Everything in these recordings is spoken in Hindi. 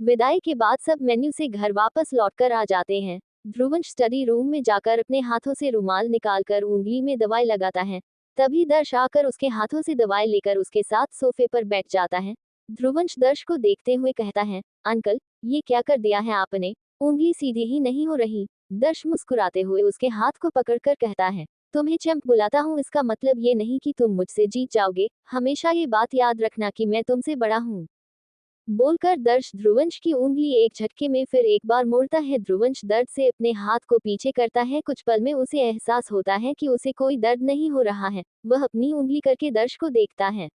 विदाई के बाद सब मेन्यू से घर वापस लौटकर आ जाते हैं। ध्रुवंश स्टडी रूम में जाकर अपने हाथों से रुमाल निकालकर उंगली में दवाई लगाता है। तभी दर्श आकर उसके हाथों से दवाई लेकर उसके साथ सोफे पर बैठ जाता है। ध्रुवंश दर्श को देखते हुए कहता है, अंकल, ये क्या कर दिया है आपने? उंगली सीधी ही नहीं हो रही। दर्श मुस्कुराते हुए उसके हाथ को पकड़कर कहता है, तुम्हें चैंप बुलाता हूँ इसका मतलब ये नहीं कि तुम मुझसे जीत जाओगे। हमेशा ये बात याद रखना कि मैं तुमसे बड़ा हूँ। बोलकर दर्श ध्रुवंश की उंगली एक झटके में फिर एक बार मोड़ता है। ध्रुवंश दर्द से अपने हाथ को पीछे करता है। कुछ पल में उसे एहसास होता है कि उसे कोई दर्द नहीं हो रहा है। वह अपनी उंगली करके दर्श को देखता है।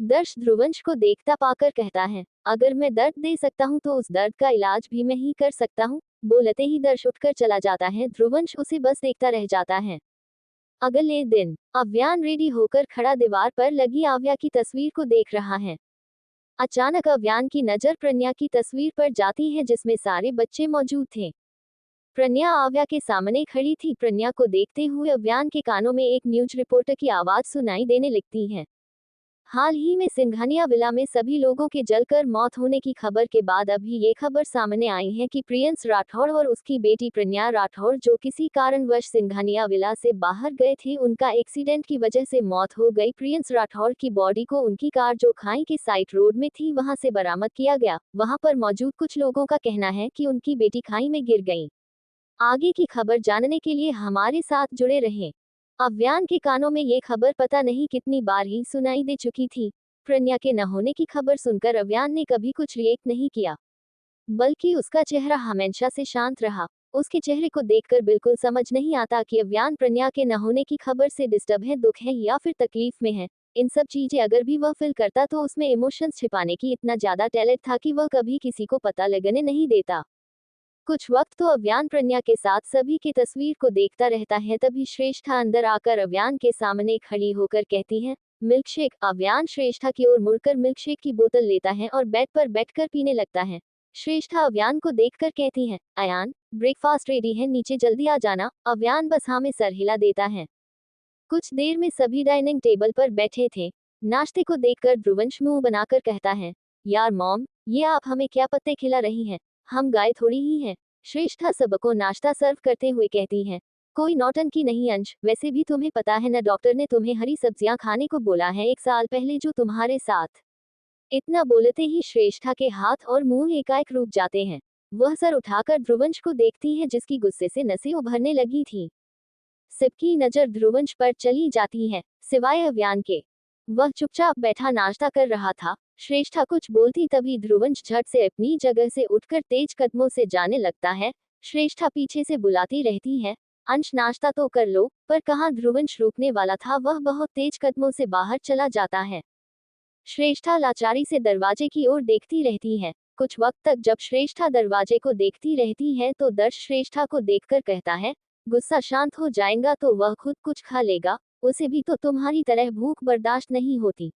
दर्श ध्रुवंश को देखता पाकर कहता है, अगर मैं दर्द दे सकता हूँ तो उस दर्द का इलाज भी मैं ही कर सकता हूँ। बोलते ही दर्श उठकर चला जाता है। ध्रुवंश उसे बस देखता रह जाता है। अगले दिन अव्यान रेडी होकर खड़ा दीवार पर लगी आव्या की तस्वीर को देख रहा है। अचानक अव्यान की नजर प्रज्ञा की तस्वीर पर जाती है जिसमें सारे बच्चे मौजूद थे। प्रज्ञा आव्या के सामने खड़ी थी। प्रज्ञा को देखते हुए अव्यान के कानों में एक न्यूज रिपोर्टर की आवाज सुनाई देने लगती है। हाल ही में सिंघानिया विला में सभी लोगों के जलकर मौत होने की खबर के बाद अभी ये खबर सामने आई है कि प्रियंस राठौड़ और उसकी बेटी प्रज्ञा राठौड़ जो किसी कारणवश सिंघानिया विला से बाहर गए थे, उनका एक्सीडेंट की वजह से मौत हो गई। प्रियंस राठौड़ की बॉडी को उनकी कार जो खाई के साइड रोड में थी वहां से बरामद किया गया। वहां पर मौजूद कुछ लोगों का कहना है कि उनकी बेटी खाई में गिर गई। आगे की खबर जानने के लिए हमारे साथ जुड़े रहें। अव्यान के कानों में ये खबर पता नहीं कितनी बार ही सुनाई दे चुकी थी। प्रज्ञा के न होने की खबर सुनकर अव्यान ने कभी कुछ रिएक्ट नहीं किया, बल्कि उसका चेहरा हमेशा से शांत रहा। उसके चेहरे को देखकर बिल्कुल समझ नहीं आता कि अव्यान प्रज्ञा के न होने की खबर से डिस्टर्ब है, दुख है या फिर तकलीफ में है। इन सब चीजें अगर भी वह फील करता तो उसमें इमोशंस छिपाने की इतना ज्यादा टैलेंट था कि वह कभी किसी को पता लगने नहीं देता। कुछ वक्त तो अव्यान प्रज्ञा के साथ सभी की तस्वीर को देखता रहता है। तभी श्रेष्ठा अंदर आकर अव्यान के सामने खड़ी होकर कहती है, मिल्कशेक। अव्यान श्रेष्ठा की ओर मुड़कर मिल्कशेक की बोतल लेता है और बेड पर बैठकर पीने लगता है। श्रेष्ठा अव्यान को देखकर कहती है, अयान, ब्रेकफास्ट रेडी है, नीचे जल्दी आ जाना। अव्यान बस हाँ में सर हिला देता है। कुछ देर में सभी डाइनिंग टेबल पर बैठे थे। नाश्ते को देखकर ध्रुवंश मुंह बनाकर कहता है, यार मॉम, ये आप हमें क्या पत्ते खिला रही हैं? हम गाय थोड़ी ही हैं। श्रेष्ठा सबको नाश्ता सर्व करते हुए कहती है, कोई नौटंकी नहीं अंश, वैसे भी तुम्हें पता है ना, डॉक्टर ने तुम्हें हरी सब्जियां खाने को बोला है 1 साल पहले जो तुम्हारे साथ। इतना बोलते ही श्रेष्ठा के हाथ और मुंह एकाएक रुक जाते हैं। वह सर उठाकर ध्रुवंश को देखती है जिसकी गुस्से से नसें उभरने लगी थी। सबकी नजर ध्रुवंश पर चली जाती है, सिवाय अव्यान के। वह चुपचाप बैठा नाश्ता कर रहा था। श्रेष्ठा कुछ बोलती तभी ध्रुवंश झट से अपनी जगह से उठकर तेज कदमों से जाने लगता है। श्रेष्ठा पीछे से बुलाती रहती है, अंश नाश्ता तो कर लो, पर कहाँ ध्रुवंश रुकने वाला था, वह बहुत तेज कदमों से बाहर चला जाता है। श्रेष्ठा लाचारी से दरवाजे की ओर देखती रहती है। कुछ वक्त तक जब श्रेष्ठा दरवाजे को देखती रहती है तो दर्श श्रेष्ठा को देखकर कहता है, गुस्सा शांत हो जाएगा तो वह खुद कुछ खा लेगा, उसे भी तो तुम्हारी तरह भूख बर्दाश्त नहीं होती।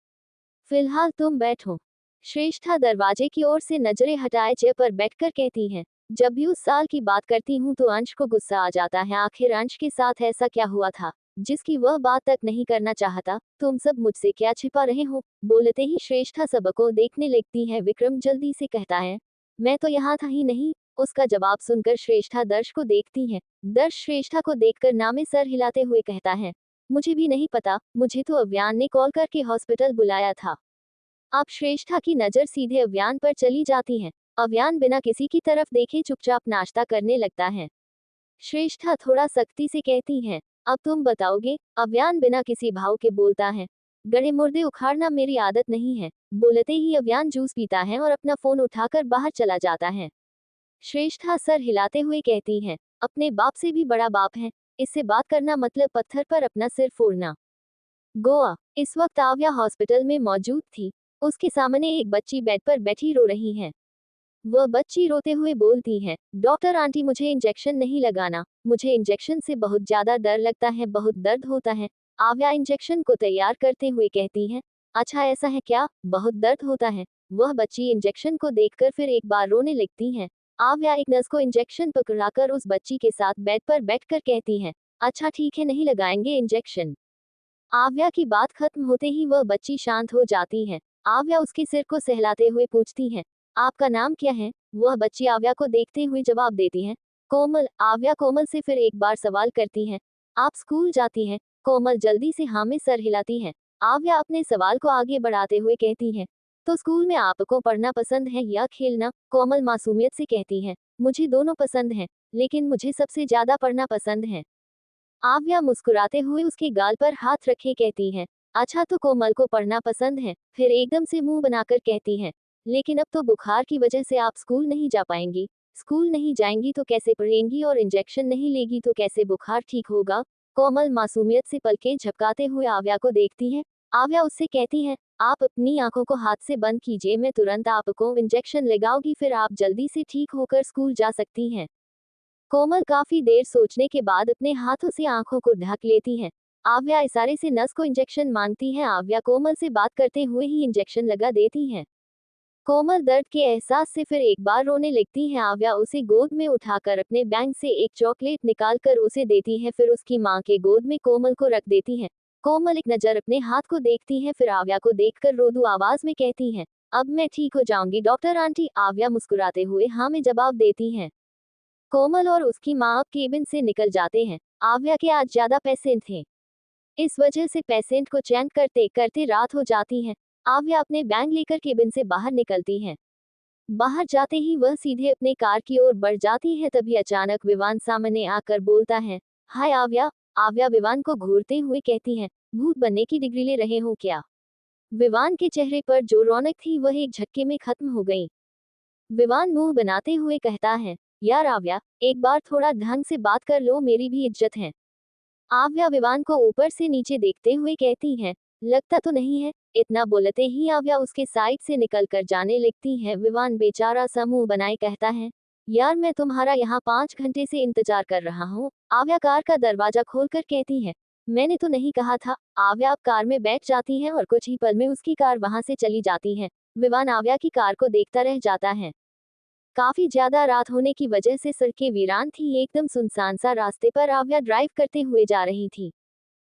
फिलहाल तुम बैठो। श्रेष्ठा दरवाजे की ओर से नजरें हटाए चेयर पर बैठकर कहती है, जब भी उस साल की बात करती हूँ तो अंश को गुस्सा आ जाता है। आखिर अंश के साथ ऐसा क्या हुआ था जिसकी वह बात तक नहीं करना चाहता? तुम सब मुझसे क्या छिपा रहे हो? बोलते ही श्रेष्ठा सबको देखने लगती है। विक्रम जल्दी से कहता है, मैं तो यहाँ था ही नहीं। उसका जवाब सुनकर श्रेष्ठा दर्श को देखती है। दर्श श्रेष्ठा को देखकर नामे सर हिलाते हुए कहता है, मुझे भी नहीं पता, मुझे तो अव्यान ने कॉल करके हॉस्पिटल बुलाया था। अब श्रेष्ठा की नजर सीधे अव्यान पर चली जाती है। अव्यान बिना किसी की तरफ देखे चुपचाप नाश्ता करने लगता है। श्रेष्ठा थोड़ा सख्ती से कहती है, अब तुम बताओगे? अव्यान बिना किसी भाव के बोलता है, गड़े मुर्दे उखाड़ना मेरी आदत नहीं है। बोलते ही अव्यान जूस पीता है और अपना फोन उठाकर बाहर चला जाता है। श्रेष्ठा सर हिलाते हुए कहती है, अपने बाप से भी बड़ा बाप है, इससे बात करना मतलब पत्थर पर अपना सिर फोड़ना। गोवा। इस वक्त आव्या हॉस्पिटल में मौजूद थी। उसके सामने एक बच्ची बेड पर बैठी रो रही है। वह बच्ची रोते हुए बोलती है, डॉक्टर आंटी मुझे इंजेक्शन नहीं लगाना, मुझे इंजेक्शन से बहुत ज्यादा डर लगता है, बहुत दर्द होता है। आव्या इंजेक्शन को तैयार करते हुए कहती है, अच्छा ऐसा है क्या, बहुत दर्द होता है? वह बच्ची इंजेक्शन को देखकर फिर एक बार रोने लगती है। आव्या एक नर्स को इंजेक्शन पकड़ाकर उस बच्ची के साथ बेड पर बैठकर कहती है, अच्छा ठीक है, नहीं लगाएंगे इंजेक्शन। आव्या की बात खत्म होते ही वह बच्ची शांत हो जाती है। आव्या उसके सिर को सहलाते हुए पूछती है, आपका नाम क्या है? वह बच्ची आव्या को देखते हुए जवाब देती है, कोमल। आव्या कोमल से फिर एक बार सवाल करती है, आप स्कूल जाती हैं? कोमल जल्दी से हाँ में सर हिलाती है। आव्या अपने सवाल को आगे बढ़ाते हुए कहती है, तो स्कूल में आपको पढ़ना पसंद है या खेलना? कोमल मासूमियत से कहती है, मुझे दोनों पसंद है, लेकिन मुझे सबसे ज्यादा पढ़ना पसंद है। आव्या मुस्कुराते हुए उसके गाल पर हाथ रखे कहती है, अच्छा तो कोमल को पढ़ना पसंद है। फिर एकदम से मुंह बनाकर कहती है, लेकिन अब तो बुखार की वजह से आप स्कूल नहीं जा पाएंगी। स्कूल नहीं जाएंगी तो कैसे पढ़ेंगी, और इंजेक्शन नहीं लेगी तो कैसे बुखार ठीक होगा? कोमल मासूमियत से पलकें झपकाते हुए आव्या को देखती है। आव्या उससे कहती है, आप अपनी आंखों को हाथ से बंद कीजिए, मैं तुरंत आपको इंजेक्शन लगाऊंगी, फिर आप जल्दी से ठीक होकर स्कूल जा सकती हैं। कोमल काफी देर सोचने के बाद अपने हाथों से आंखों को ढक लेती है। आव्या इशारे से नस को इंजेक्शन मांगती है। आव्या कोमल से बात करते हुए ही इंजेक्शन लगा देती है। कोमल दर्द के एहसास से फिर एक बार रोने लगती है। आव्या उसे गोद में उठाकर अपने बैंक से एक चॉकलेट निकालकर उसे देती है, फिर उसकी मां के गोद में कोमल को रख देती है। कोमल एक नजर अपने हाथ को देखती है, फिर आव्या को देखकर रोदू आवाज में कहती है, अब मैं ठीक हो जाऊंगी डॉक्टर आंटी। आव्या मुस्कुराते हुए हाँ में जवाब देती है। कोमल और उसकी मां अब केबिन से निकल जाते हैं। आव्या के आज ज्यादा पेशेंट थे, इस वजह से पेशेंट को चैन करते करते रात हो जाती है। आव्या अपने बैग लेकर केबिन से बाहर निकलती है। बाहर जाते ही वह सीधे अपने कार की ओर बढ़ जाती है, तभी अचानक विवान सामने आकर बोलता है, हाय आव्या। आव्या विवान को घूरते हुए कहती है, भूत बनने की डिग्री ले रहे हो क्या? विवान के चेहरे पर जो रौनक थी वह एक झटके में खत्म हो गई। विवान मुंह बनाते हुए कहता है, यार आव्या, एक बार थोड़ा ढंग से बात कर लो, मेरी भी इज्जत है। आव्या विवान को ऊपर से नीचे देखते हुए कहती है, लगता तो नहीं है। इतना बोलते ही आव्या उसके साइड से निकलकर जाने लगती है। विवान बेचारा सा मुंह बनाए कहता है, यार मैं तुम्हारा यहाँ 5 घंटे से इंतजार कर रहा हूँ। आव्या कार का दरवाजा खोलकर कहती है, मैंने तो नहीं कहा था। आव्या अब कार में बैठ जाती है और कुछ ही पल में उसकी कार वहां से चली जाती है। विवान आव्या की कार को देखता रह जाता है। काफी ज्यादा रात होने की वजह से सड़कें वीरान थी। एकदम सुनसान सा रास्ते पर आव्या ड्राइव करते हुए जा रही थी।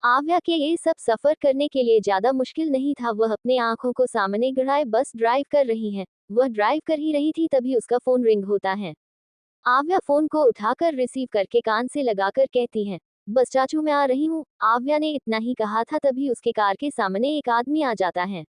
आव्या के ये सब सफर करने के लिए ज्यादा मुश्किल नहीं था। वह अपने आंखों को सामने गड़ाए बस ड्राइव कर रही है। वह ड्राइव कर ही रही थी, तभी उसका फोन रिंग होता है। आव्या फोन को उठाकर रिसीव करके कान से लगाकर कहती है, बस चाचू मैं आ रही हूँ। आव्या ने इतना ही कहा था, तभी उसके कार के सामने एक आदमी आ जाता है।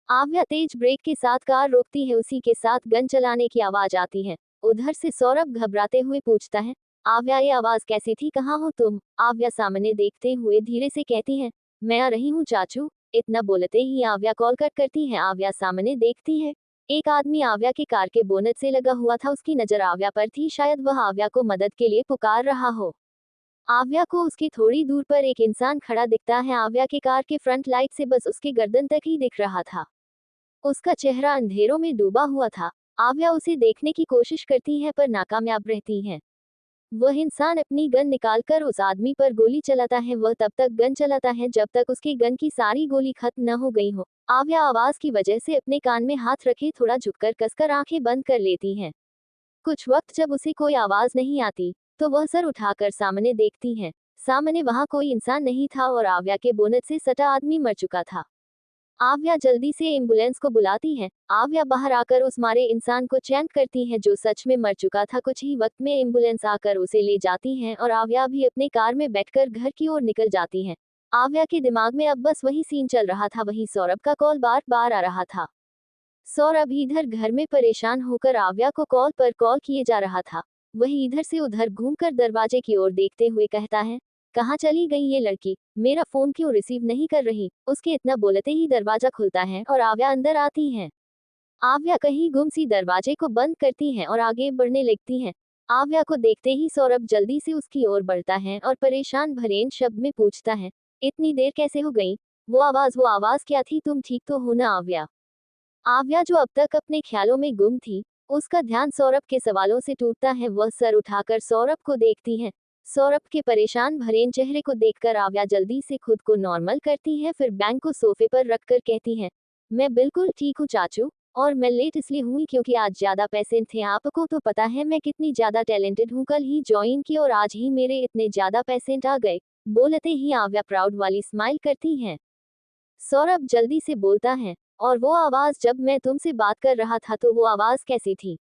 आव्या तेज ब्रेक के साथ कार रोकती है, उसी के साथ गन चलाने की आवाज आती है। उधर से सौरभ घबराते हुए पूछता है, आव्या ये आवाज कैसी थी, कहाँ हो तुम? आव्या सामने देखते हुए धीरे से कहती है, मैं आ रही हूँ चाचू। इतना बोलते ही आव्या कॉल कट करती है। आव्या सामने देखती है, एक आदमी आव्या के कार के बोनट से लगा हुआ था। उसकी नजर आव्या पर थी, शायद वह आव्या को मदद के लिए पुकार रहा हो। आव्या को उसकी थोड़ी दूर पर एक इंसान खड़ा दिखता है। आव्या के कार के फ्रंट लाइट से बस उसके गर्दन तक ही दिख रहा था। उसका चेहरा अंधेरों में डूबा हुआ था। आव्या उसे देखने की कोशिश करती है पर नाकामयाब रहती है। वह इंसान अपनी गन निकालकर उस आदमी पर गोली चलाता है। वह तब तक गन चलाता है जब तक उसकी गन की सारी गोली खत्म न हो गई हो। आव्या आवाज की वजह से अपने कान में हाथ रखे थोड़ा झुककर कसकर आंखें बंद कर लेती है। कुछ वक्त जब उसे कोई आवाज नहीं आती, तो वह सर उठाकर सामने देखती है। सामने वहां कोई इंसान नहीं था और आव्या के बोनट से सटा आदमी मर चुका था। आव्या जल्दी से एम्बुलेंस को बुलाती है। आव्या बाहर आकर उस मारे इंसान को चैन करती है जो सच में मर चुका था। कुछ ही वक्त में एम्बुलेंस आकर उसे ले जाती है और आव्या भी अपने कार में बैठकर घर की ओर निकल जाती है। आव्या के दिमाग में अब बस वही सीन चल रहा था। वही सौरभ का कॉल बार बार आ रहा था। सौरभ इधर घर में परेशान होकर आव्या को कॉल पर कॉल किए जा रहा था। वही इधर से उधर घूमकर दरवाजे की ओर देखते हुए कहता है, कहाँ चली गई ये लड़की, मेरा फोन क्यों रिसीव नहीं कर रही? उसके इतना बोलते ही दरवाजा खुलता है और आव्या अंदर आती है। आव्या कहीं गुम सी दरवाजे को बंद करती है और आगे बढ़ने लगती है। आव्या को देखते ही सौरभ जल्दी से उसकी ओर बढ़ता है और परेशान भरे शब्द में पूछता है, इतनी देर कैसे हो गई? वो आवाज क्या थी? तुम ठीक तो हो ना आव्या? आव्या जो अब तक अपने ख्यालों में गुम थी, उसका ध्यान सौरभ के सवालों से टूटता है। वह सर उठाकर सौरभ को देखती है। सौरभ के परेशान भरे चेहरे को देखकर आव्या जल्दी से खुद को नॉर्मल करती है, फिर बैंक को सोफे पर रखकर कहती है, मैं बिल्कुल ठीक हूँ चाचू, और मैं लेट इसलिए हुई क्योंकि आज ज्यादा पेशेंट थे। आपको तो पता है मैं कितनी ज्यादा टैलेंटेड हूँ, कल ही ज्वाइन की और आज ही मेरे इतने ज्यादा पेशेंट आ गए। बोलते ही आव्या प्राउड वाली स्माइल करती है। सौरभ जल्दी से बोलता है, और वो आवाज जब मैं तुमसे बात कर रहा था तो वो आवाज कैसी थी?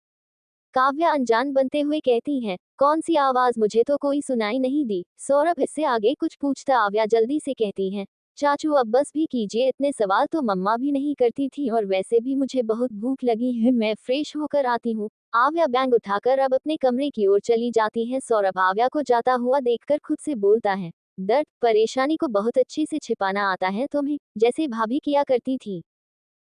काव्या अनजान बनते हुए कहती है, कौन सी आवाज, मुझे तो कोई सुनाई नहीं दी। सौरभ इससे आगे कुछ पूछता आव्या जल्दी से कहती है, चाचू अब बस भी कीजिए, इतने सवाल तो मम्मा भी नहीं करती थी और वैसे भी मुझे बहुत भूख लगी है, मैं फ्रेश होकर आती हूँ। आव्या बैग उठाकर अब अपने कमरे की ओर चली जाती है। सौरभ आव्या को जाता हुआ देखकर खुद से बोलता है, दर्द परेशानी को बहुत अच्छे से छिपाना आता है तुम्हें, जैसे भाभी किया करती थी।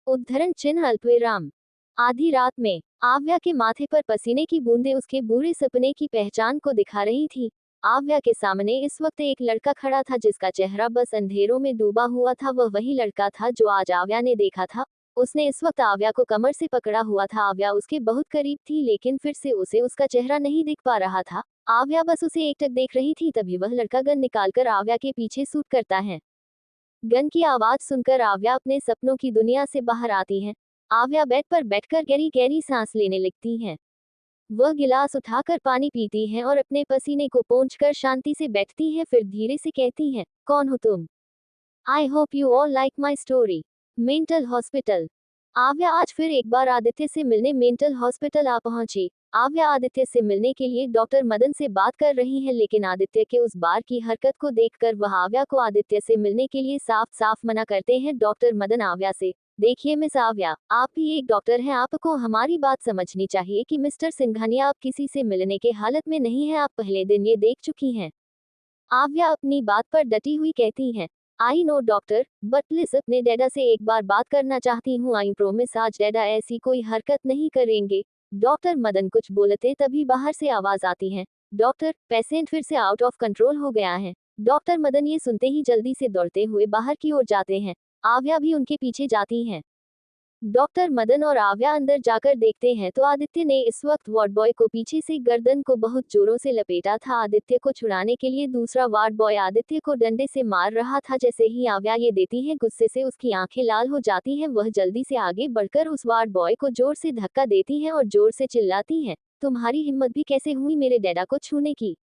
उद्धरण चिन्ह अल्पविराम। आधी रात में आव्या के माथे पर पसीने की बूंदें उसके बुरे सपने की पहचान को दिखा रही थी। आव्या के सामने इस वक्त एक लड़का खड़ा था जिसका चेहरा बस अंधेरों में डूबा हुआ था। वह वही लड़का था जो आज आव्या ने देखा था। उसने इस वक्त आव्या को कमर से पकड़ा हुआ था। आव्या उसके बहुत करीब थी लेकिन फिर से उसे उसका चेहरा नहीं दिख पा रहा था। आव्या बस उसे एकटक देख रही थी। तभी वह लड़का गन निकालकर आव्या के पीछे शूट करता है। गन की आवाज सुनकर आव्या अपने सपनों की दुनिया से बाहर आती है। आव्या बेड पर बैठकर गहरी गहरी सांस लेने लगती है। वह गिलास उठाकर पानी पीती है और अपने पसीने को पोंछकर शांति से बैठती है। फिर धीरे से कहती है, कौन हो तुम? I hope you all like my story. Mental hospital. आव्या आज फिर एक बार आदित्य से मिलने मेंटल हॉस्पिटल आ पहुंची। आव्या आदित्य से मिलने के लिए डॉक्टर मदन से बात कर रही है लेकिन आदित्य के उस बार की हरकत को देखकर वह आव्या को आदित्य से मिलने के लिए साफ साफ मना करते हैं। डॉक्टर मदन आव्या से, देखिए मिस आव्या, आप भी एक डॉक्टर हैं, आपको हमारी बात समझनी चाहिए कि मिस्टर सिंघानिया आप किसी से मिलने के हालत में नहीं है, आप पहले दिन ये देख चुकी हैं। आव्या अपनी बात पर डटी हुई कहती है, I know doctor, but please अपने डैडा से एक बार बात करना चाहती हूँ। आई प्रोमिस आज डैडा ऐसी कोई हरकत नहीं करेंगे। डॉक्टर मदन कुछ बोलते तभी बाहर से आवाज आती है, डॉक्टर, पेशेंट फिर से आउट ऑफ कंट्रोल हो गया है। डॉक्टर मदन ये सुनते ही जल्दी से दौड़ते हुए बाहर की ओर जाते हैं। आव्या भी उनके पीछे जाती है। डॉक्टर मदन और आव्या अंदर जाकर देखते हैं तो आदित्य ने इस वक्त वार्ड बॉय को पीछे से गर्दन को बहुत जोरों से लपेटा था। आदित्य को छुड़ाने के लिए दूसरा वार्ड बॉय आदित्य को डंडे से मार रहा था। जैसे ही आव्या ये देती है गुस्से से उसकी आंखें लाल हो जाती हैं। वह जल्दी से आगे बढ़कर उस वार्ड बॉय को जोर से धक्का देती है और जोर से चिल्लाती है, तुम्हारी हिम्मत भी कैसे हुई मेरे डैडा को छूने की?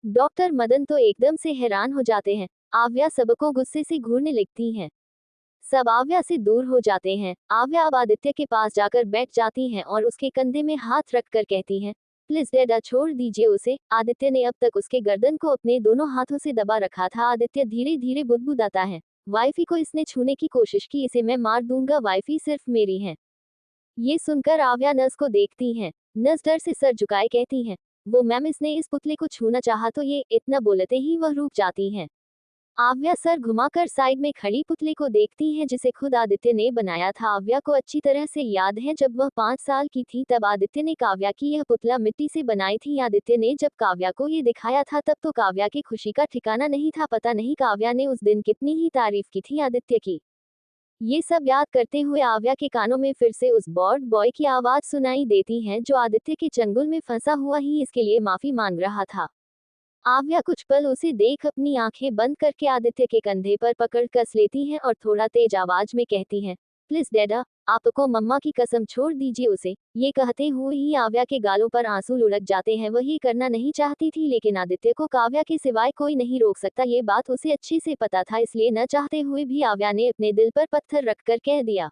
डॉक्टर मदन तो एकदम से हैरान हो जाते हैं। आव्या सबको गुस्से से घूरने लगती है। सब आव्या से दूर हो जाते हैं। आव्या अब आदित्य के पास जाकर बैठ जाती हैं और उसके कंधे में हाथ रखकर कहती हैं, प्लीज डैडा छोड़ दीजिए उसे। आदित्य ने अब तक उसके गर्दन को अपने दोनों हाथों से दबा रखा था। आदित्य धीरे धीरे बुदबुदाता है, वाइफी को इसने छूने की कोशिश की, इसे मैं मार दूंगा, वाइफी सिर्फ मेरी है। ये सुनकर आव्या नर्स को देखती है। नर्स डर से सर झुकाए कहती है, वो मैम इसने इस पुतले को छूना चाहा तो ये, इतना बोलते ही वह रुक जाती है। आव्या सर घुमाकर साइड में खड़ी पुतले को देखती है जिसे खुद आदित्य ने बनाया था। आव्या को अच्छी तरह से याद है जब वह 5 साल की थी तब आदित्य ने काव्या की यह पुतला मिट्टी से बनाई थी। आदित्य ने जब काव्या को ये दिखाया था तब तो काव्या की खुशी का ठिकाना नहीं था। पता नहीं काव्या ने उस दिन कितनी ही तारीफ की थी आदित्य की। ये सब याद करते हुए आव्या के कानों में फिर से उस बॉर्ड बॉय की आवाज सुनाई देती है जो आदित्य के चंगुल में फंसा हुआ ही इसके लिए माफी मांग रहा था। आव्या कुछ पल उसे देख अपनी आंखें बंद करके आदित्य के कंधे पर पकड़ कस लेती है और थोड़ा तेज आवाज में कहती है, प्लीज डैडा, आपको मम्मा की कसम छोड़ दीजिए उसे। ये कहते हुए ही आव्या के गालों पर आंसू लुढ़क जाते हैं। वह ये करना नहीं चाहती थी लेकिन आदित्य को काव्या के सिवाय कोई नहीं रोक सकता। ये बात उसे अच्छे से पता था, इसलिए न चाहते हुए भी आव्या ने अपने दिल पर पत्थर रखकर कह दिया।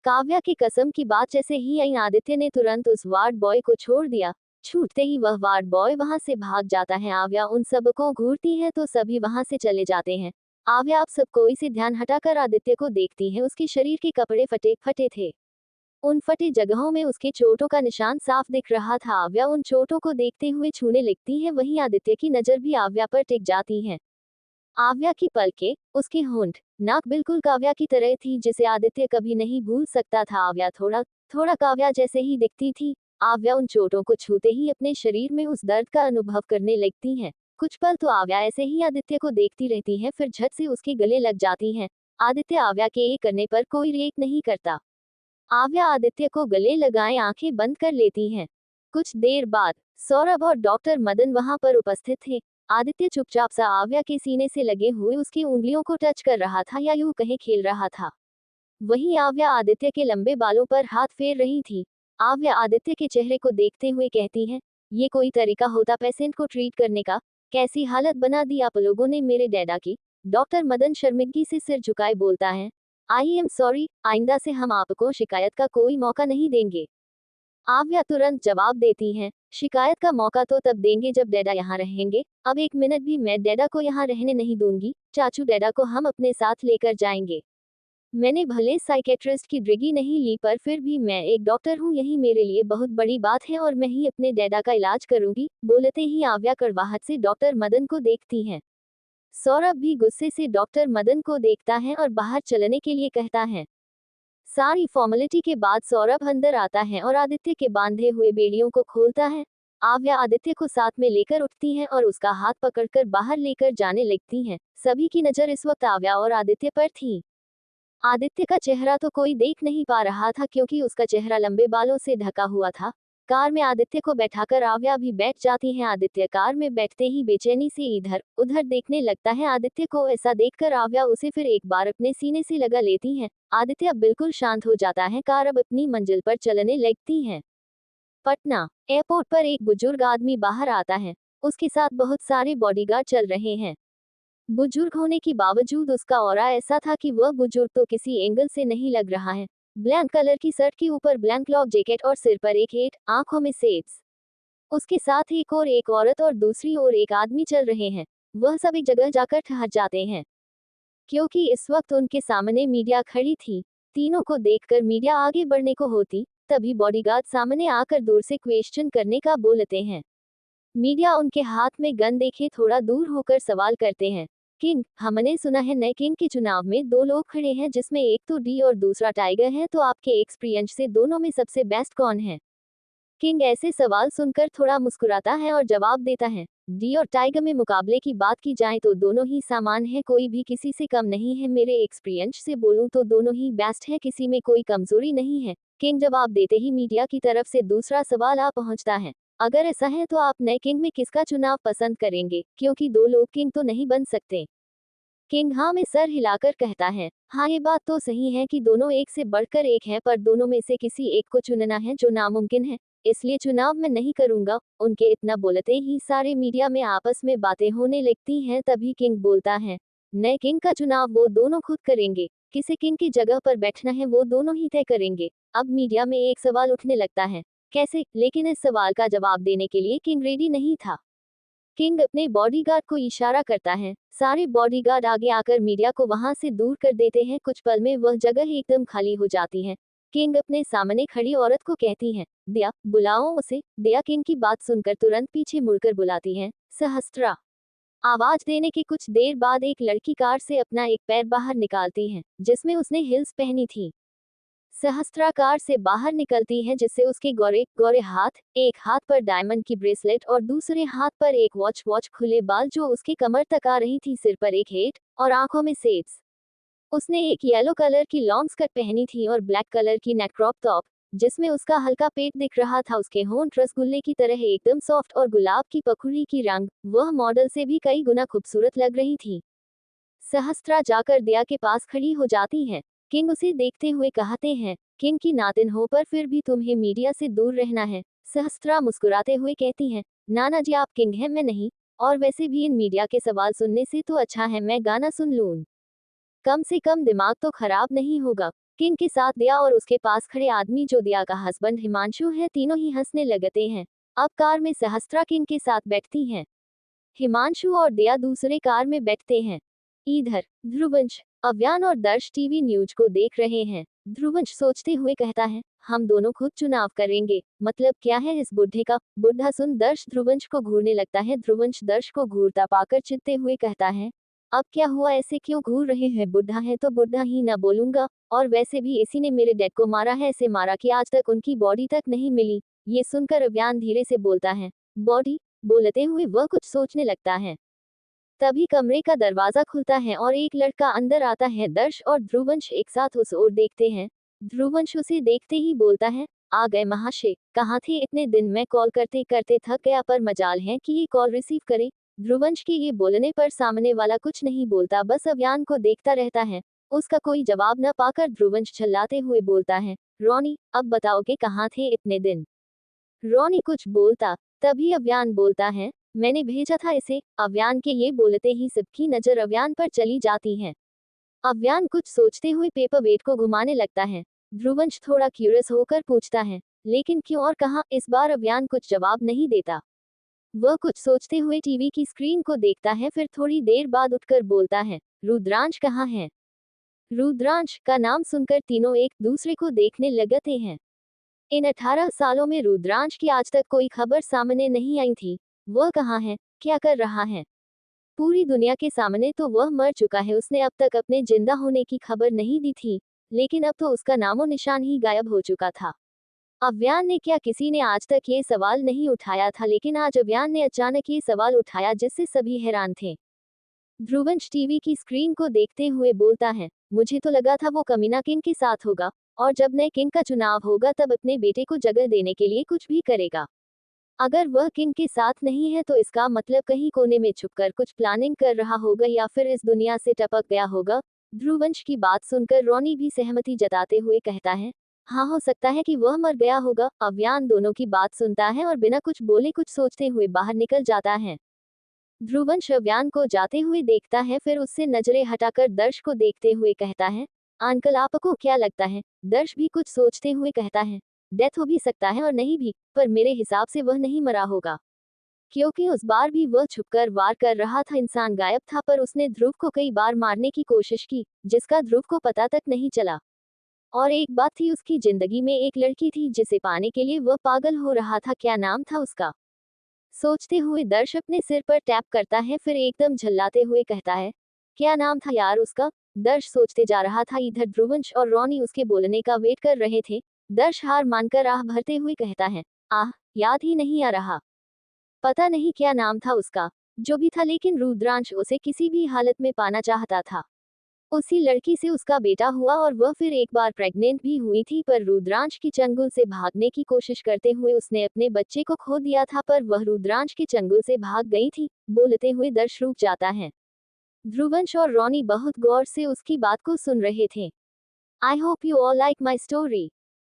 काव्या की कसम की बात जैसे ही आई आदित्य ने तुरंत उस वार्ड बॉय को छोड़ दिया। छूटते ही वह वार्ड बॉय वहां से भाग जाता है। आव्या उन सबको घूरती है तो सभी वहां से चले जाते हैं। आव्या अब सब कोई से ध्यान हटाकर आदित्य को देखती है। उसके शरीर के कपड़े फटे फटे थे। उन फटे जगहों में उसके चोटों का निशान साफ दिख रहा था। आव्या उन चोटों को देखते हुए छूने लगती है। वहीं आदित्य की नजर भी आव्या पर टिक जाती है। आव्या की पलकें, उसके होंठ, नाक बिल्कुल काव्या की तरह थी जिसे आदित्य कभी नहीं भूल सकता था। आव्या थोड़ा थोड़ा काव्या जैसे ही दिखती थी। आव्या उन चोटों को छूते ही अपने शरीर में उस दर्द का अनुभव करने लगती है। कुछ पल तो आव्या ऐसे ही आदित्य को देखती रहती है फिर झट से उसके गले लग जाती है। आदित्य आव्या के ये करने पर कोई रिएक्ट नहीं करता। आव्या आदित्य को गले लगाए आंखें बंद कर लेती है। कुछ देर बाद सौरभ और डॉक्टर मदन वहां पर उपस्थित थे। आदित्य चुपचाप सा आव्या के सीने से लगे हुए उसकी उंगलियों को टच कर रहा था या यूं कहे खेल रहा था। वहीं आव्या आदित्य के लंबे बालों पर हाथ फेर रही थी। आव्या आदित्य के चेहरे को देखते हुए कहती है, ये कोई तरीका होता पेशेंट को ट्रीट करने का? कैसी हालत बना दी आप लोगों ने मेरे डैडा की। डॉक्टर मदन शर्मिंदगी से सिर झुकाए बोलता है। आई एम सॉरी, आइंदा से हम आपको शिकायत का कोई मौका नहीं देंगे। आव्या तुरंत जवाब देती हैं, शिकायत का मौका तो तब देंगे जब डैडा यहाँ रहेंगे। अब एक मिनट भी मैं डैडा को यहाँ रहने नहीं दूंगी। चाचू, डैडा को हम अपने साथ लेकर जाएंगे। मैंने भले साइकेट्रिस्ट की डिग्री नहीं ली, पर फिर भी मैं एक डॉक्टर हूँ, यही मेरे लिए बहुत बड़ी बात है और मैं ही अपने डैडा का इलाज करूंगी। बोलते ही आव्या कड़वाहट से डॉक्टर मदन को देखती हैं। सौरभ भी गुस्से से डॉक्टर मदन को देखता है और बाहर चलने के लिए कहता है। सारी फॉर्मेलिटी के बाद सौरभ अंदर आता है और आदित्य के बांधे हुए बेड़ियों को खोलता है। आव्या आदित्य को साथ में लेकर उठती हैं और उसका हाथ पकड़कर बाहर लेकर जाने लगती हैं। सभी की नजर इस वक्त आव्या और आदित्य पर थी। आदित्य का चेहरा तो कोई देख नहीं पा रहा था क्योंकि उसका चेहरा लंबे बालों से ढका हुआ था। कार में आदित्य को बैठाकर आव्या भी बैठ जाती है। आदित्य कार में बैठते ही बेचैनी से इधर उधर देखने लगता है। आदित्य को ऐसा देखकर आव्या उसे फिर एक बार अपने सीने से लगा लेती है। आदित्य अब बिल्कुल शांत हो जाता है। कार अब अपनी मंजिल पर चलने लगती है। पटना एयरपोर्ट पर एक बुजुर्ग आदमी बाहर आता है। उसके साथ बहुत सारे बॉडीगार्ड चल रहे हैं। बुजुर्ग होने के बावजूद उसका ऑरा ऐसा था कि वह बुजुर्ग तो किसी एंगल से नहीं लग रहा है। ब्लैक कलर की शर्ट के ऊपर ब्लैक लॉक जैकेट और सिर पर एक हेट, आंखों में सेट्स। उसके साथ एक औरत और दूसरी ओर एक आदमी चल रहे हैं। वह सब एक जगह जाकर ठहर जाते हैं क्योंकि इस वक्त उनके सामने मीडिया खड़ी थी। तीनों को देखकर मीडिया आगे बढ़ने को होती, तभी बॉडीगार्ड सामने आकर दूर से क्वेश्चन करने का बोलते हैं। मीडिया उनके हाथ में गन देखे थोड़ा दूर होकर सवाल करते हैं। किंग, हमने सुना है नए किंग के चुनाव में दो लोग खड़े हैं, जिसमें एक तो डी और दूसरा टाइगर है, तो आपके एक्सपीरियंस से दोनों में सबसे बेस्ट कौन है? किंग ऐसे सवाल सुनकर थोड़ा मुस्कुराता है और जवाब देता है, डी और टाइगर में मुकाबले की बात की जाए तो दोनों ही समान है, कोई भी किसी से कम नहीं है। मेरे एक्सपीरियंस से बोलूं तो दोनों ही बेस्ट है, किसी में कोई कमजोरी नहीं है। किंग जवाब देते ही मीडिया की तरफ से दूसरा सवाल आ पहुंचता है, अगर ऐसा है तो आप नए किंग में किसका चुनाव पसंद करेंगे, क्योंकि दो लोग किंग तो नहीं बन सकते। किंग हाँ में सर हिलाकर कहता है, हाँ ये बात तो सही है कि दोनों एक से बढ़कर एक है, पर दोनों में से किसी एक को चुनना है जो नामुमकिन है, इसलिए चुनाव मैं नहीं करूंगा। उनके इतना बोलते ही सारे मीडिया में आपस में बातें होने लगती हैं। तभी किंग बोलता है, नए किंग का चुनाव वो दोनों खुद करेंगे, किसे किंग की जगह पर बैठना है वो दोनों ही तय करेंगे। अब मीडिया में एक सवाल उठने लगता है, कैसे? लेकिन इस सवाल का जवाब देने के लिए किंग रेडी नहीं था। किंग अपने बॉडीगार्ड को इशारा करता है। सारे बॉडीगार्ड आगे आकर मीडिया को वहां से दूर कर देते हैं। कुछ पल में वह जगह एकदम खाली हो जाती है। किंग अपने सामने खड़ी औरत को कहती है, दया, बुलाओ उसे। दया किंग की बात सुनकर तुरंत पीछे मुड़कर बुलाती है, सहस्त्रा। आवाज देने के कुछ देर बाद एक लड़की कार से अपना एक पैर बाहर निकालती है, जिसमें उसने हिल्स पहनी थी। सहस्त्राकार से बाहर निकलती है, जिससे उसके गोरे गोरे हाथ, एक हाथ पर डायमंड की ब्रेसलेट और दूसरे हाथ पर एक वॉच खुले बाल जो उसके कमर तक आ रही थी, सिर पर एक हेट और आंखों में सेट्स। उसने एक येलो कलर की लॉन्ग स्कर्ट पहनी थी और ब्लैक कलर की नेक क्रॉप टॉप, जिसमें उसका हल्का पेट दिख रहा था। उसके होंठ रसगुल्ले की तरह एकदम सॉफ्ट और गुलाब की पखुड़ी की रंग, वह मॉडल से भी कई गुना खूबसूरत लग रही थी। सहस्त्रा जाकर दया के पास खड़ी हो जाती है। किंग उसे देखते हुए कहते हैं, किंग की नातिन हो पर फिर भी तुम्हें मीडिया से दूर रहना है। सहस्त्रा मुस्कुराते हुए कहती हैं, नाना जी आप किंग हैं, मैं नहीं, और वैसे भी इन मीडिया के सवाल सुनने से तो अच्छा है मैं गाना सुन लूं। कम से कम दिमाग तो खराब नहीं होगा। किंग के साथ दया और उसके पास खड़े आदमी जो दया का हस्बैंड हिमांशु है, तीनों ही हंसने लगते हैं। अब कार में सहस्त्रा किंग के साथ बैठती हैं। हिमांशु और दया दूसरे कार में बैठते हैं। इधर ध्रुवंश, अव्यान और दर्श टीवी न्यूज को देख रहे हैं। ध्रुवंश सोचते हुए कहता है, हम दोनों खुद चुनाव करेंगे, मतलब क्या है इस बुढ़े का? बुढ़ा सुन दर्श ध्रुवंश को घूरने लगता है। ध्रुवंश दर्श को घूरता पाकर चिढ़ते हुए कहता है, अब क्या हुआ, ऐसे क्यों घूर रहे हैं? बुढ़ा है तो बुढ़ा ही ना बोलूंगा, और वैसे भी इसी ने मेरे डैड को मारा है, ऐसे मारा कि आज तक उनकी बॉडी तक नहीं मिली। ये सुनकर अव्यान धीरे से बोलता है, बॉडी? बोलते हुए वह कुछ सोचने लगता है। तभी कमरे का दरवाजा खुलता है और एक लड़का अंदर आता है। दर्श और ध्रुवंश एक साथ उस ओर देखते हैं। ध्रुवंश उसे देखते ही बोलता है, आ गए महाशय, कहाँ थे इतने दिन? मैं कॉल करते करते थक गया, पर मजाल है कि ये कॉल रिसीव करे। ध्रुवंश के ये बोलने पर सामने वाला कुछ नहीं बोलता, बस अव्यान को देखता रहता है। उसका कोई जवाब न पाकर ध्रुवंश चिल्लाते हुए बोलता है, रोनी अब बताओगे कहाँ थे इतने दिन? रोनी कुछ बोलता, तभी अव्यान बोलता है, मैंने भेजा था इसे। अव्यान के ये बोलते ही सबकी नजर अव्यान पर चली जाती है। अव्यान कुछ सोचते हुए पेपर वेट को घुमाने लगता है। ध्रुवंश थोड़ा क्यूरियस होकर पूछता है, लेकिन क्यों और कहाँ? इस बार अव्यान कुछ जवाब नहीं देता। वह कुछ सोचते हुए टीवी की स्क्रीन को देखता है, फिर थोड़ी देर बाद उठकर बोलता है, रुद्रांश कहाँ है? रुद्रांश का नाम सुनकर तीनों एक दूसरे को देखने लगते हैं। इन 18 सालों में रुद्रांश की आज तक कोई खबर सामने नहीं आई थी। वह कहाँ है, क्या कर रहा है? पूरी दुनिया के सामने तो वह मर चुका है, उसने अब तक अपने जिंदा होने की खबर नहीं दी थी, लेकिन अब तो उसका नामो निशान ही गायब हो चुका था। अव्यान ने क्या किसी ने आज तक ये सवाल नहीं उठाया था, लेकिन आज अव्यान ने अचानक ये सवाल उठाया जिससे सभी हैरान थे। ध्रुवंश टीवी की स्क्रीन को देखते हुए बोलता है, मुझे तो लगा था वो कमीना किंग के साथ होगा, और जब नए किंग का चुनाव होगा तब अपने बेटे को जगह देने के लिए कुछ भी करेगा। अगर वह किंग के साथ नहीं है तो इसका मतलब कहीं कोने में छुपकर कुछ प्लानिंग कर रहा होगा या फिर इस दुनिया से टपक गया होगा। ध्रुवंश की बात सुनकर रोनी भी सहमति जताते हुए कहता है, हाँ, हो सकता है कि वह मर गया होगा। अव्यान दोनों की बात सुनता है और बिना कुछ बोले कुछ सोचते हुए बाहर निकल जाता है। ध्रुवंश अव्यान को जाते हुए देखता है, फिर उससे नजरें हटाकर दर्श को देखते हुए कहता है, अंकल आपको क्या लगता है? दर्श भी कुछ सोचते हुए कहता है, डेथ हो भी सकता है और नहीं भी, पर मेरे हिसाब से वह नहीं मरा होगा, क्योंकि उस बार भी वह छुपकर वार कर रहा था। इंसान गायब था पर उसने ध्रुव को कई बार मारने की कोशिश की, जिसका ध्रुव को पता तक नहीं चला। और एक बात थी, उसकी जिंदगी में एक लड़की थी जिसे पाने के लिए वह पागल हो रहा था। क्या नाम था उसका? सोचते हुए दर्श अपने सिर पर टैप करता है, फिर एकदम झल्लाते हुए कहता है, क्या नाम था यार उसका? दर्श सोचते जा रहा था। इधर ध्रुवंश और रोनी उसके बोलने का वेट कर रहे थे। दर्श हार मानकर आह भरते हुए कहता है, आह, याद ही नहीं आ रहा। पता नहीं क्या नाम था उसका। जो भी था, लेकिन रुद्रांश उसे किसी भी हालत में पाना चाहता था। उसी लड़की से उसका बेटा हुआ और वह फिर एक बार प्रेग्नेंट भी हुई थी, पर रुद्रांश की चंगुल से भागने की कोशिश करते हुए उसने अपने बच्चे को खो दिया था, पर वह रुद्रांश के चंगुल से भाग गई थी। बोलते हुए दर्श रुक जाता है। ध्रुवंश और रोनी बहुत गौर से उसकी बात को सुन रहे थे। I hope you all like my story.